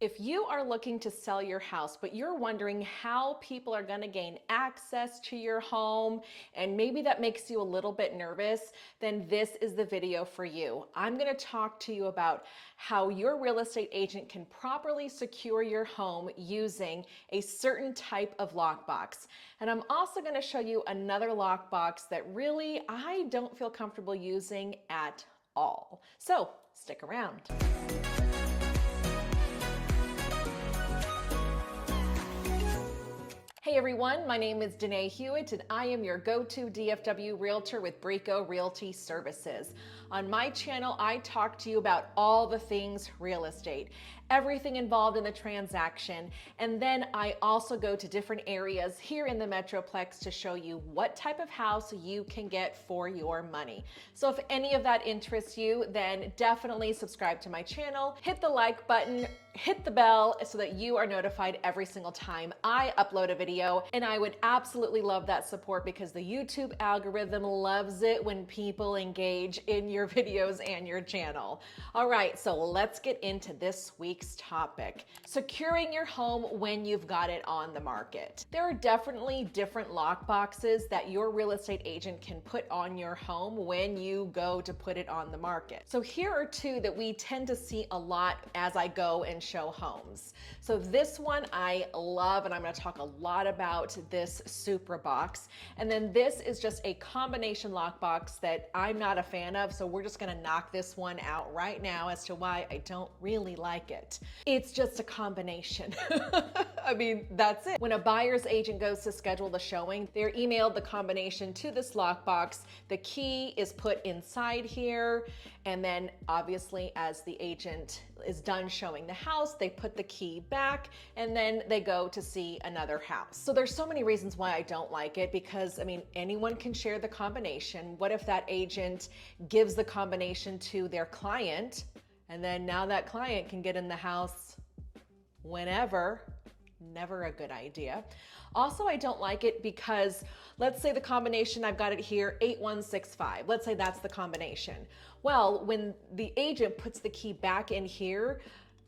If you are looking to sell your house, but you're wondering how people are going to gain access to your home, and maybe that makes you a little bit nervous, then this is the video for you. I'm going to talk to you about how your real estate agent can properly secure your home using a certain type of lockbox. And I'm also going to show you another lockbox that really I don't feel comfortable using at all. So stick around. Hey everyone, my name is Danae Hewitt and I am your go-to DFW realtor with Brico Realty Services. On my channel, I talk to you about all the things real estate, everything involved in the transaction, and then I also go to different areas here in the Metroplex to show you what type of house you can get for your money. So if any of that interests you, then definitely subscribe to my channel, hit the like button, hit the bell so that you are notified every single time I upload a video. And I would absolutely love that support because the YouTube algorithm loves it when people engage in your videos and your channel. All right, so let's get into this week's topic: securing your home when you've got it on the market. There are definitely different lock boxes that your real estate agent can put on your home when you go to put it on the market. So here are two that we tend to see a lot as I go and show homes. So this one I love, and I'm going to talk a lot about this Supra box. And then this is just a combination lockbox that I'm not a fan of, so we're just going to knock this one out right now as to why I don't really like it. It's just a combination. I mean, that's it. When a buyer's agent goes to schedule the showing, they're emailed the combination to this lockbox. The key is put inside here, and then obviously as the agent is done showing the house, they put the key back and then they go to see another house. So there's so many reasons why I don't like it, because I mean, anyone can share the combination. What if that agent gives the combination to their client and then now that client can get in the house whenever? Never a good idea. Also, I don't like it because let's say the combination, I've got it here, 8165. Let's say that's the combination. Well, when the agent puts the key back in here,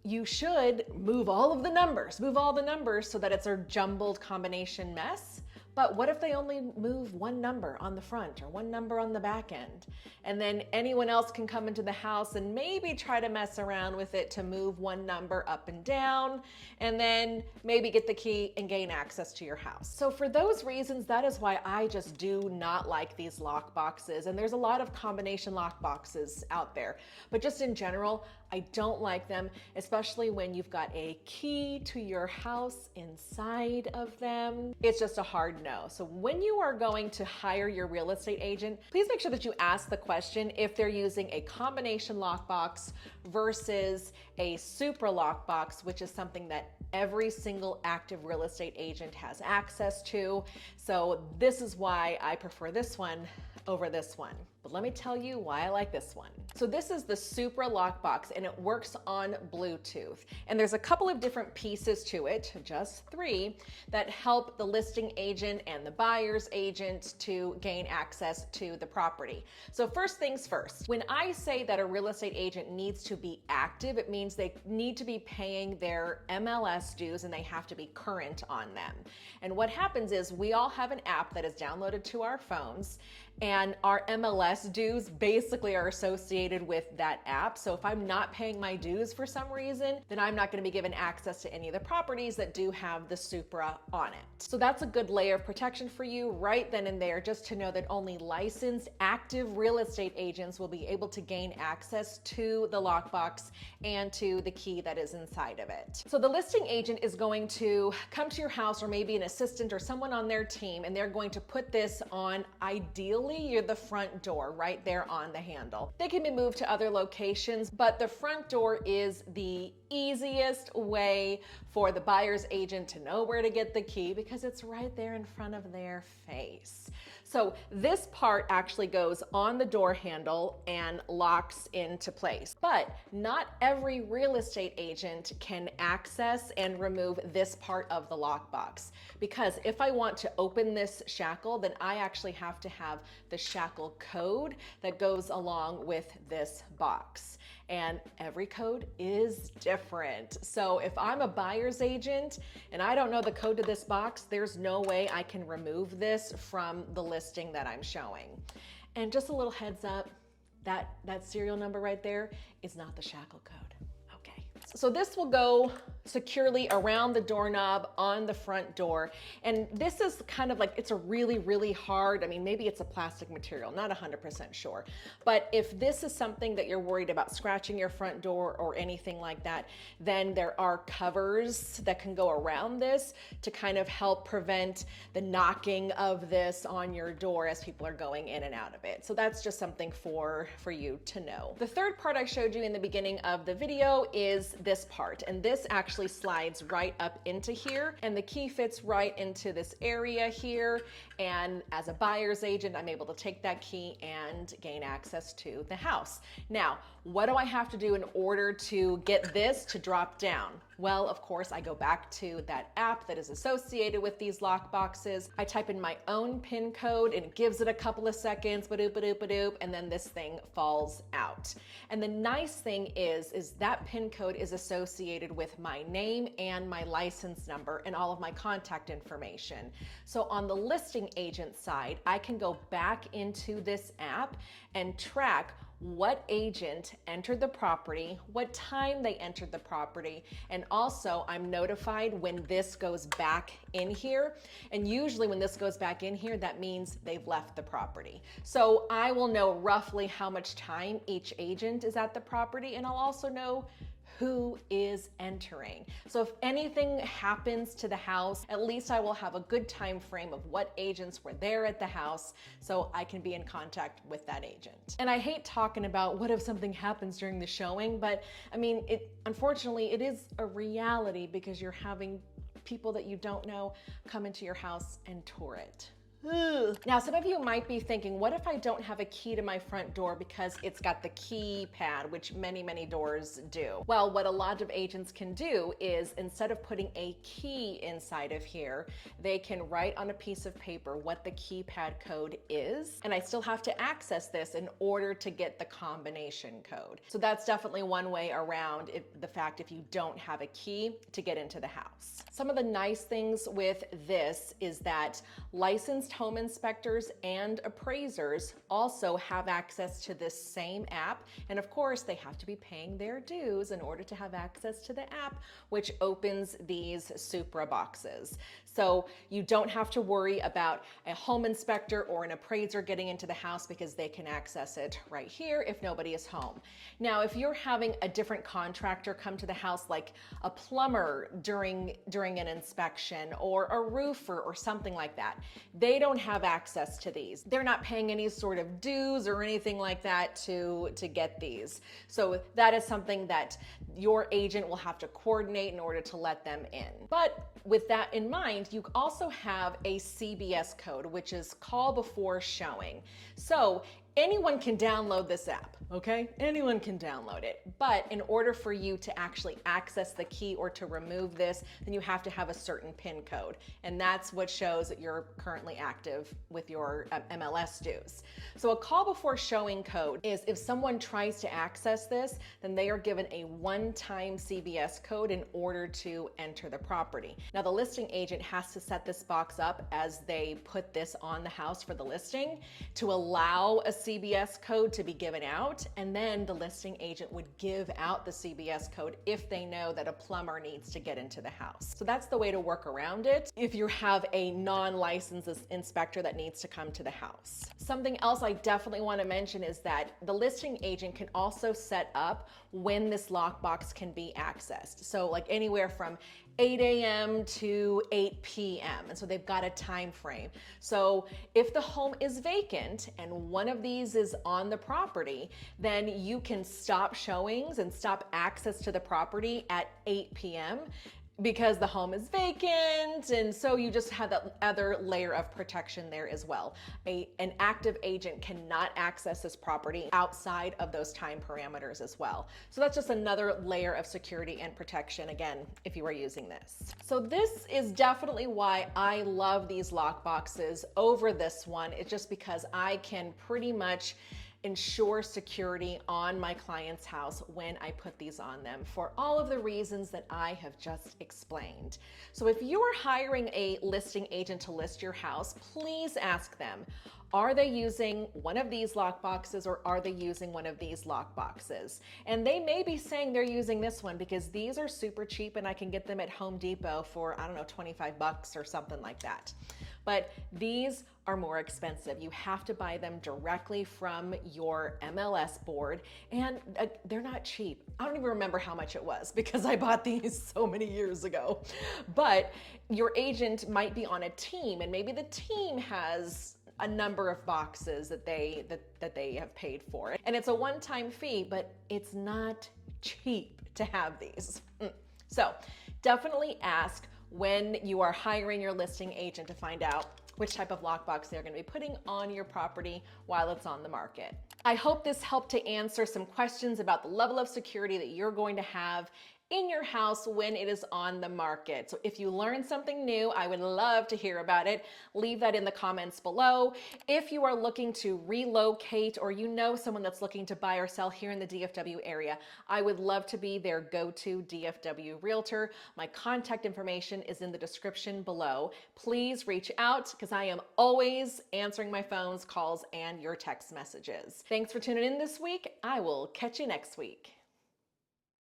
you should move all of the numbers, move all the numbers so that it's a jumbled combination mess. But what if they only move one number on the front or one number on the back end? And then anyone else can come into the house and maybe try to mess around with it to move one number up and down, and then maybe get the key and gain access to your house. So for those reasons, that is why I just do not like these lock boxes. And there's a lot of combination lock boxes out there, but just in general, I don't like them, especially when you've got a key to your house inside of them. It's just a hard no. So when you are going to hire your real estate agent, please make sure that you ask the question if they're using a combination lockbox versus a Supra Lock Box, which is something that every single active real estate agent has access to. So this is why I prefer this one over this one. But let me tell you why I like this one. So this is the Supra Lock Box and it works on Bluetooth. And there's a couple of different pieces to it, just 3, that help the listing agent and the buyer's agent to gain access to the property. So first things first, when I say that a real estate agent needs to be active, it means they need to be paying their MLS dues and they have to be current on them. And what happens is we all have an app that is downloaded to our phones, and our MLS dues basically are associated with that app. So if I'm not paying my dues for some reason, then I'm not going to be given access to any of the properties that do have the Supra on it. So that's a good layer of protection for you right then and there, just to know that only licensed active real estate agents will be able to gain access to the lockbox and to the key that is inside of it. So the listing agent is going to come to your house, or maybe an assistant or someone on their team, and they're going to put this on, ideally, you're the front door right there on the handle. They can be moved to other locations, but the front door is the easiest way for the buyer's agent to know where to get the key because it's right there in front of their face. So this part actually goes on the door handle and locks into place. But not every real estate agent can access and remove this part of the lockbox, because if I want to open this shackle, then I actually have to have the shackle code that goes along with this box. and every code is different. So if I'm a buyer's agent and I don't know the code to this box, there's no way I can remove this from the listing that I'm showing. And just a little heads up, that serial number right there is not the shackle code. So this will go securely around the doorknob on the front door. And this is kind of like, it's a really, really hard, I mean, maybe it's a plastic material, not 100% sure. But if this is something that you're worried about scratching your front door or anything like that, then there are covers that can go around this to kind of help prevent the knocking of this on your door as people are going in and out of it. So that's just something for you to know. The third part I showed you in the beginning of the video is this part, and this actually slides right up into here, and the key fits right into this area here. And as a buyer's agent, I'm able to take that key and gain access to the house. Now, what do I have to do in order to get this to drop down? Well, of course, I go back to that app that is associated with these lock boxes. I type in my own PIN code and it gives it a couple of seconds, ba-doop, and then this thing falls out. And the nice thing is that PIN code is associated with my name and my license number and all of my contact information. So on the listing agent side, I can go back into this app and track what agent entered the property, what time they entered the property, and also I'm notified when this goes back in here. And usually when this goes back in here, that means they've left the property. So I will know roughly how much time each agent is at the property, and I'll also know who is entering. So if anything happens to the house, at least I will have a good time frame of what agents were there at the house so I can be in contact with that agent. And I hate talking about what if something happens during the showing, but I mean, unfortunately, it is a reality because you're having people that you don't know come into your house and tour it. Now, some of you might be thinking, what if I don't have a key to my front door because it's got the keypad, which many, many doors do? Well, what a lot of agents can do is instead of putting a key inside of here, they can write on a piece of paper what the keypad code is, and I still have to access this in order to get the combination code. So that's definitely one way around the fact if you don't have a key to get into the house. Some of the nice things with this is that licensed home inspectors and appraisers also have access to this same app. And of course, they have to be paying their dues in order to have access to the app, which opens these Supra boxes. So you don't have to worry about a home inspector or an appraiser getting into the house because they can access it right here if nobody is home. Now, if you're having a different contractor come to the house, like a plumber during an inspection or a roofer or something like that, they don't have access to these. They're not paying any sort of dues or anything like that to get these. So that is something that your agent will have to coordinate in order to let them in. But with that in mind, you also have a CBS code, which is call before showing. So anyone can download this app, okay? Anyone can download it. But in order for you to actually access the key or to remove this, then you have to have a certain PIN code. And that's what shows that you're currently active with your MLS dues. So a call before showing code is if someone tries to access this, then they are given a one-time CBS code in order to enter the property. Now the listing agent has to set this box up as they put this on the house for the listing to allow a CBS code to be given out, and then the listing agent would give out the CBS code if they know that a plumber needs to get into the house. So that's the way to work around it if you have a non-licensed inspector that needs to come to the house. Something else I definitely want to mention is that the listing agent can also set up when this lockbox can be accessed. So like anywhere from 8 a.m. to 8 p.m. And so they've got a time frame. So if the home is vacant and one of these is on the property, then you can stop showings and stop access to the property at 8 p.m. because the home is vacant, and so you just have that other layer of protection there as well. An active agent cannot access this property outside of those time parameters as well. So that's just another layer of security and protection, again, if you are using this. So this is definitely why I love these lock boxes over this one. It's just because I can pretty much ensure security on my client's house when I put these on them for all of the reasons that I have just explained. So if you are hiring a listing agent to list your house, please ask them, are they using one of these lock boxes or are they using one of these lock boxes? And they may be saying they're using this one because these are super cheap and I can get them at Home Depot for, I don't know, 25 bucks or something like that. But these are more expensive. You have to buy them directly from your MLS board, and they're not cheap. I don't even remember how much it was because I bought these so many years ago. But your agent might be on a team, and maybe the team has a number of boxes that they have paid for. And it's a one-time fee, but it's not cheap to have these. So definitely ask when you are hiring your listing agent to find out which type of lockbox they're going to be putting on your property while it's on the market. I hope this helped to answer some questions about the level of security that you're going to have in your house when it is on the market. So if you learned something new, I would love to hear about it. Leave that in the comments below. If you are looking to relocate or you know someone that's looking to buy or sell here in the DFW area, I would love to be their go-to DFW realtor. My contact information is in the description below. Please reach out because I am always answering my phones, calls, and your text messages. Thanks for tuning in this week. I will catch you next week.